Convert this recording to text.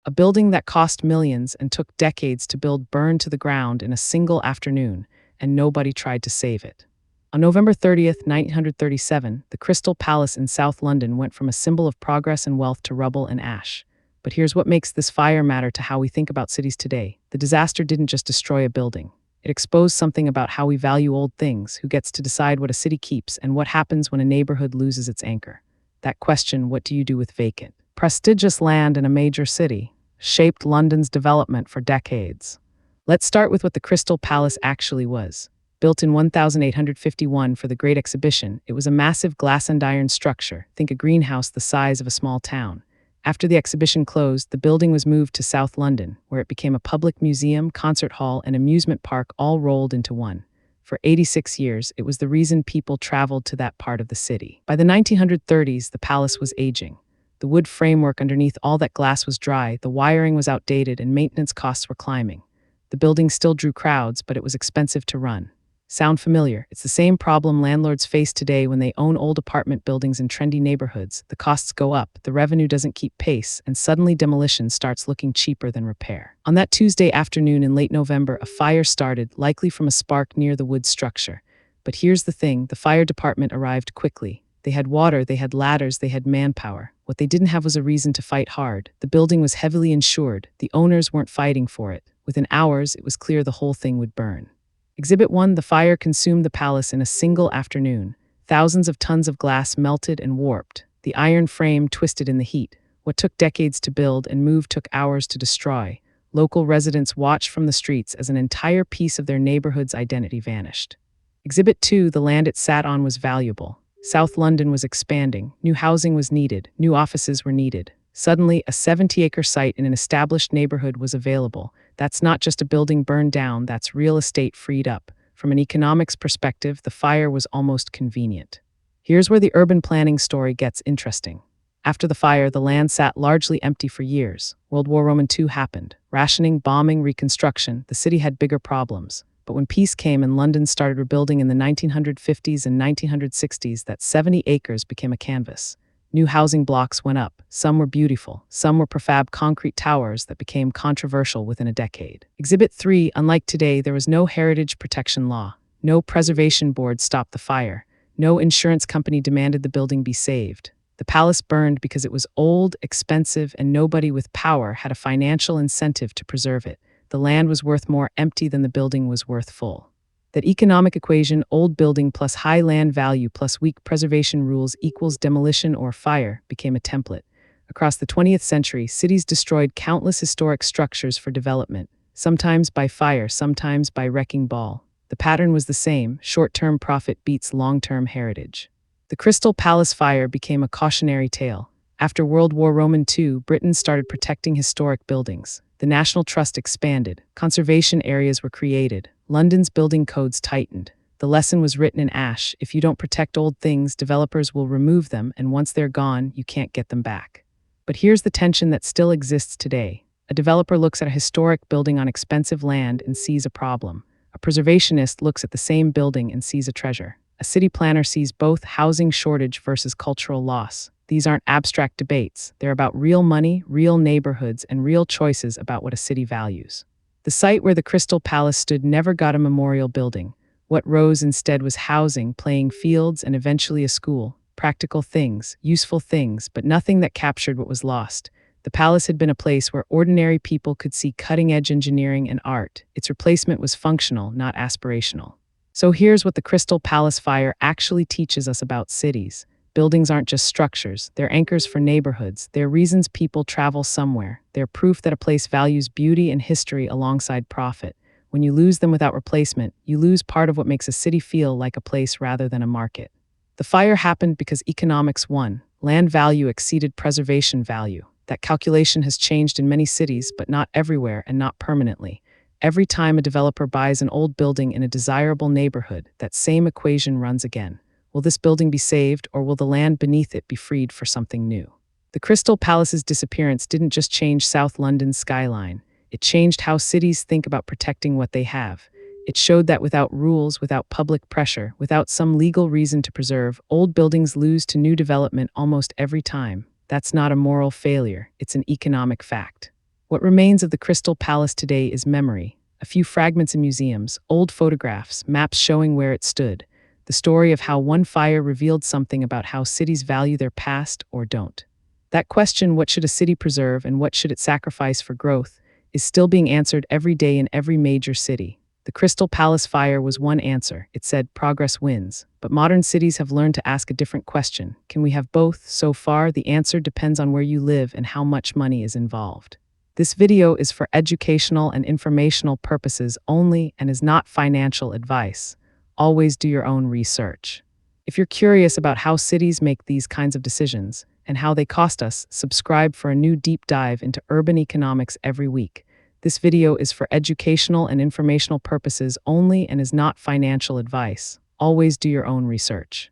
A building that cost millions and took decades to build burned to the ground in a single afternoon, and nobody tried to save it. On November 30th, 1937, the Crystal Palace in South London went from a symbol of progress and wealth to rubble and ash. But here's what makes this fire matter to how we think about cities today. The disaster didn't just destroy a building. It exposed something about how we value old things, who gets to decide what a city keeps, and what happens when a neighborhood loses its anchor. That question, what do you do with vacant, prestigious land in a major city, shaped London's development for decades. Let's start with what the Crystal Palace actually was. Built in 1851 for the Great Exhibition, it was a massive glass and iron structure, think a greenhouse the size of a small town. After the exhibition closed, the building was moved to South London, where it became a public museum, concert hall, and amusement park all rolled into one. For 86 years, it was the reason people traveled to that part of the city. By the 1930s, the palace was aging. The wood framework underneath all that glass was dry, the wiring was outdated, and maintenance costs were climbing. The building still drew crowds, but it was expensive to run. Sound familiar? It's the same problem landlords face today when they own old apartment buildings in trendy neighborhoods. The costs go up, the revenue doesn't keep pace, and suddenly demolition starts looking cheaper than repair. On that Tuesday afternoon in late November, a fire started, likely from a spark near the wood structure. But here's the thing, the fire department arrived quickly. They had water, they had ladders, they had manpower. What they didn't have was a reason to fight hard. The building was heavily insured. The owners weren't fighting for it. Within hours, it was clear the whole thing would burn. Exhibit 1, the fire consumed the palace in a single afternoon. Thousands of tons of glass melted and warped. The iron frame twisted in the heat. What took decades to build and move took hours to destroy. Local residents watched from the streets as an entire piece of their neighborhood's identity vanished. Exhibit 2, the land it sat on was valuable. South London was expanding. New housing was needed. New offices were needed. Suddenly, a 70-acre site in an established neighborhood was available. That's not just a building burned down, that's real estate freed up. From an economics perspective, the fire was almost convenient. Here's where the urban planning story gets interesting. After the fire, the land sat largely empty for years. World War II happened. Rationing, bombing, reconstruction, the city had bigger problems. But when peace came and London started rebuilding in the 1950s and 1960s, that 70 acres became a canvas. New housing blocks went up. Some were beautiful. Some were prefab concrete towers that became controversial within a decade. Exhibit 3, unlike today, there was no heritage protection law. No preservation board stopped the fire. No insurance company demanded the building be saved. The palace burned because it was old, expensive, and nobody with power had a financial incentive to preserve it. The land was worth more empty than the building was worth full. That economic equation, old building plus high land value plus weak preservation rules equals demolition or fire, became a template. Across the 20th century, cities destroyed countless historic structures for development, sometimes by fire, sometimes by wrecking ball. The pattern was the same: short-term profit beats long-term heritage. The Crystal Palace fire became a cautionary tale. After World War II, Britain started protecting historic buildings. The National Trust expanded. Conservation areas were created. London's building codes tightened. The lesson was written in ash: if you don't protect old things, developers will remove them, and once they're gone, you can't get them back. But here's the tension that still exists today. A developer looks at a historic building on expensive land and sees a problem. A preservationist looks at the same building and sees a treasure. A city planner sees both: housing shortage versus cultural loss. These aren't abstract debates. They're about real money, real neighborhoods, and real choices about what a city values. The site where the Crystal Palace stood never got a memorial building. What rose instead was housing, playing fields, and eventually a school. Practical things, useful things, but nothing that captured what was lost. The palace had been a place where ordinary people could see cutting-edge engineering and art. Its replacement was functional, not aspirational. So here's what the Crystal Palace fire actually teaches us about cities. Buildings aren't just structures. They're anchors for neighborhoods. They're reasons people travel somewhere. They're proof that a place values beauty and history alongside profit. When you lose them without replacement, you lose part of what makes a city feel like a place rather than a market. The fire happened because economics won. Land value exceeded preservation value. That calculation has changed in many cities, but not everywhere and not permanently. Every time a developer buys an old building in a desirable neighborhood, that same equation runs again. Will this building be saved, or will the land beneath it be freed for something new? The Crystal Palace's disappearance didn't just change South London's skyline. It changed how cities think about protecting what they have. It showed that without rules, without public pressure, without some legal reason to preserve, old buildings lose to new development almost every time. That's not a moral failure, it's an economic fact. What remains of the Crystal Palace today is memory, a few fragments in museums, old photographs, maps showing where it stood, the story of how one fire revealed something about how cities value their past or don't. That question, what should a city preserve and what should it sacrifice for growth, is still being answered every day in every major city. The Crystal Palace fire was one answer. It said progress wins. But modern cities have learned to ask a different question. Can we have both? So far, the answer depends on where you live and how much money is involved. This video is for educational and informational purposes only and is not financial advice. Always do your own research. If you're curious about how cities make these kinds of decisions and how they cost us, subscribe for a new deep dive into urban economics every week. This video is for educational and informational purposes only and is not financial advice. Always do your own research.